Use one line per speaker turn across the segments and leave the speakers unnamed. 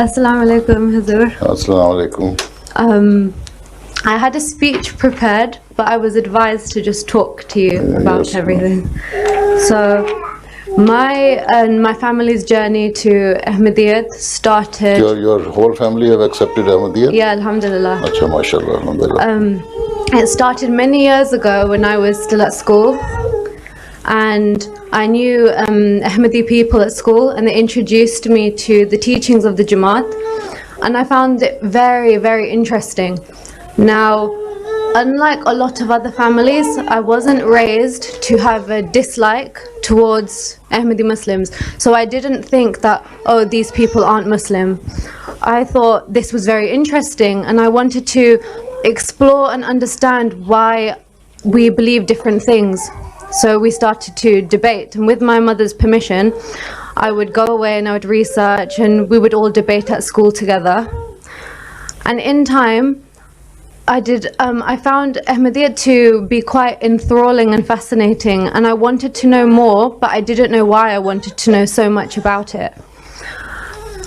Assalamu alaikum, Hazur.
Assalamu alaikum.
I had a speech prepared, but I was advised to just talk to you about
yes,
everything. So, my family's journey to Ahmadiyyat started.
Your whole family have accepted Ahmadiyyat?
Yeah, alhamdulillah.
Acha, mashallah, alhamdulillah.
It started many years ago when I was still at school, and I knew Ahmadi people at school, and they introduced me to the teachings of the Jamaat, and I found it very, very interesting. Now, unlike a lot of other families, I wasn't raised to have a dislike towards Ahmadi Muslims, so I didn't think that, oh, these people aren't Muslim. I thought this was very interesting, and I wanted to explore and understand why we believe different things. So we started to debate, and with my mother's permission, I would go away and I would research, and we would all debate at school together. And in time, I found Ahmadiyyat to be quite enthralling and fascinating, and I wanted to know more, but I didn't know why I wanted to know so much about it.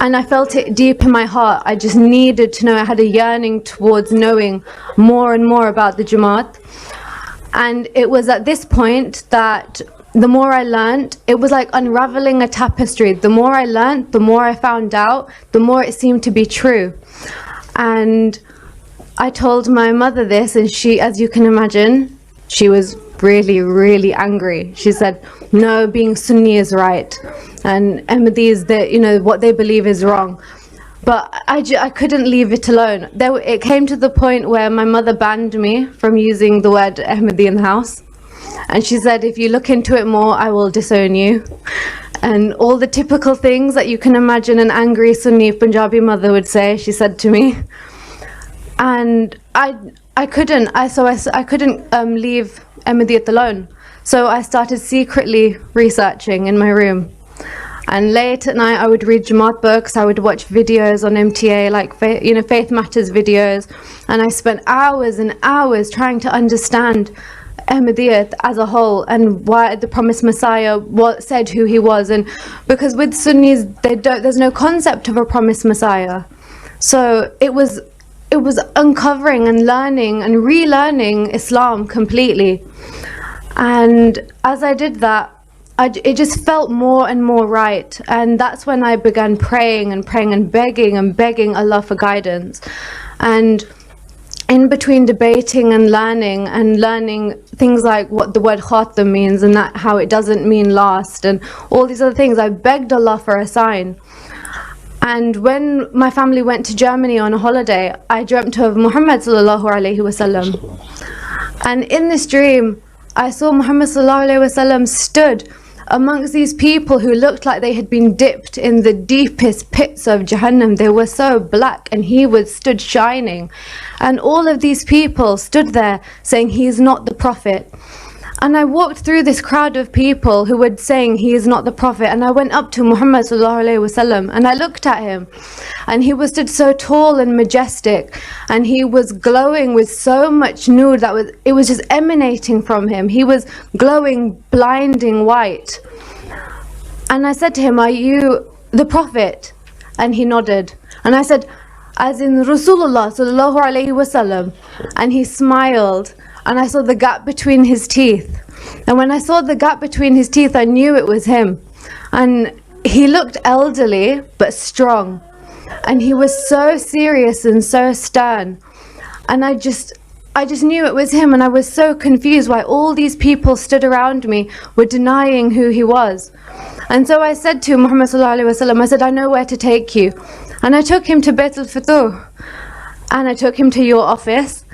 And I felt it deep in my heart. I just needed to know. I had a yearning towards knowing more and more about the Jamaat. And it was at this point that the more I learned, it was like unraveling a tapestry. The more I learned, the more I found out, the more it seemed to be true. And I told my mother this, and she, as you can imagine, she was really, really angry. She said, no, being Sunni is right, and Ahmadis, what they believe is wrong. But I couldn't leave it alone. It came to the point where my mother banned me from using the word Ahmadi in the house. And she said, if you look into it more, I will disown you. And all the typical things that you can imagine an angry Sunni Punjabi mother would say, she said to me. And I couldn't leave Ahmadiyyat alone. So I started secretly researching in my room. And late at night, I would read Jamaat books, I would watch videos on MTA, like Faith Matters videos, and I spent hours and hours trying to understand Ahmadiyyat as a whole, and why the promised Messiah said who he was. And because with Sunnis, there's no concept of a promised Messiah. So it was uncovering and learning and relearning Islam completely. And as I did that, it just felt more and more right, and that's when I began praying and begging Allah for guidance. And in between debating and learning things like what the word khatam means, and that how it doesn't mean last, and all these other things, I begged Allah for a sign. And when my family went to Germany on a holiday, I dreamt of Muhammad sallallahu alaihi wasallam, and in this dream I saw Muhammad sallallahu alaihi wasallam stood amongst these people who looked like they had been dipped in the deepest pits of Jahannam. They were so black, and he stood shining. And all of these people stood there saying, he is not the Prophet. And I walked through this crowd of people who were saying he is not the Prophet, and I went up to Muhammad sallallahu alaihi wasallam, and I looked at him, and he was stood so tall and majestic, and he was glowing with so much nur it was just emanating from him. He was glowing, blinding white. And I said to him, are you the Prophet? And he nodded. And I said, as in Rasulullah sallallahu alaihi wasallam? And he smiled. And I saw the gap between his teeth. And when I saw the gap between his teeth, I knew it was him. And he looked elderly, but strong. And he was so serious and so stern. And I just knew it was him. And I was so confused why all these people stood around me were denying who he was. And so I said to Muhammad sallallahu alaihi wasallam, I said, I know where to take you. And I took him to Bayt al-Futuh. And I took him to your office.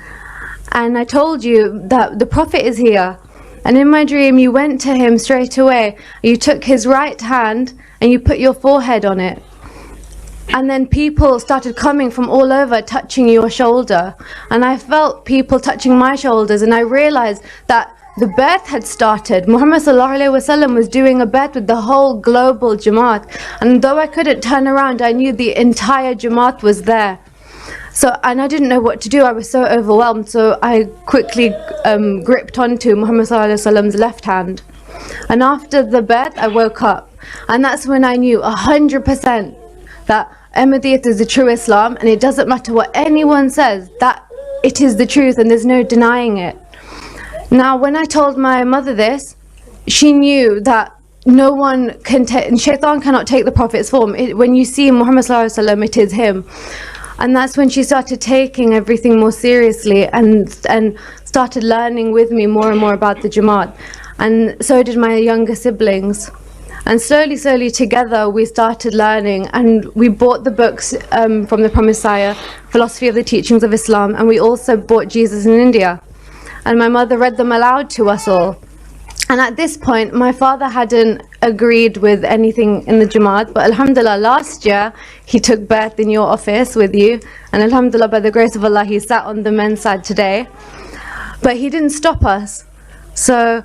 And I told you that the Prophet is here. And in my dream, you went to him straight away. You took his right hand and you put your forehead on it. And then people started coming from all over, touching your shoulder. And I felt people touching my shoulders, and I realized that the Ba'ath had started. Muhammad sallallahu alaihi wasallam was doing a Ba'ath with the whole global Jamaat. And though I couldn't turn around, I knew the entire Jamaat was there. And I didn't know what to do. I was so overwhelmed. So I quickly gripped onto Muhammad sallallahu alaihi wasallam's left hand. And after the Ba'ath, I woke up. And that's when I knew 100% that Ahmadiyyat is the true Islam, and it doesn't matter what anyone says, that it is the truth and there's no denying it. Now, when I told my mother this, she knew that no one can Shaitan cannot take the Prophet's form. When you see Muhammad sallallahu alaihi wasallam, it is him. And that's when she started taking everything more seriously and started learning with me more and more about the Jamaat. And so did my younger siblings. And slowly together we started learning, and we bought the books from the Promised Messiah, Philosophy of the Teachings of Islam, and we also bought Jesus in India. And my mother read them aloud to us all. And at this point, my father hadn't agreed with anything in the Jamaat, but alhamdulillah, last year he took birth in your office with you, and alhamdulillah, by the grace of Allah, he sat on the men's side today. But he didn't stop us. So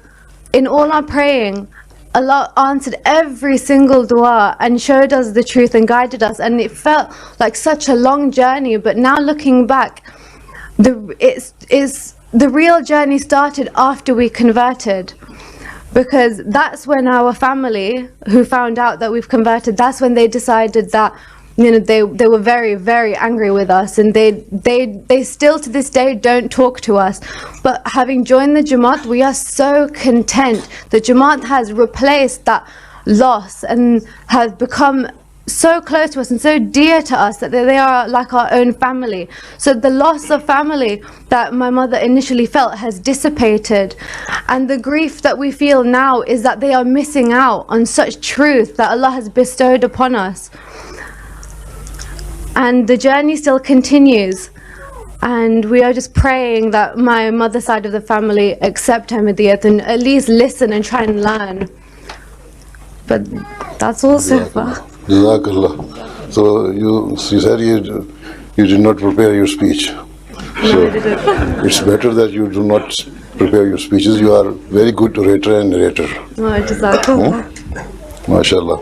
in all our praying, Allah answered every single dua and showed us the truth and guided us, and it felt like such a long journey. But now looking back, the real journey started after we converted. Because that's when our family, who found out that we've converted, that's when they decided that, you know, they were very, very angry with us, and they still to this day don't talk to us. But having joined the Jamaat, we are so content. The Jamaat has replaced that loss and has become so close to us and so dear to us that they are like our own family. So the loss of family that my mother initially felt has dissipated, and the grief that we feel now is that they are missing out on such truth that Allah has bestowed upon us. And the journey still continues, and we are just praying that my mother's side of the family accept Ahmadiyyat and at least listen and try and learn. But that's all so far.
Jazakallah. So you said you did not prepare your speech. So it's better that you do not prepare your speeches. You are very good orator and narrator.
Oh, Jazakallah.
MashaAllah.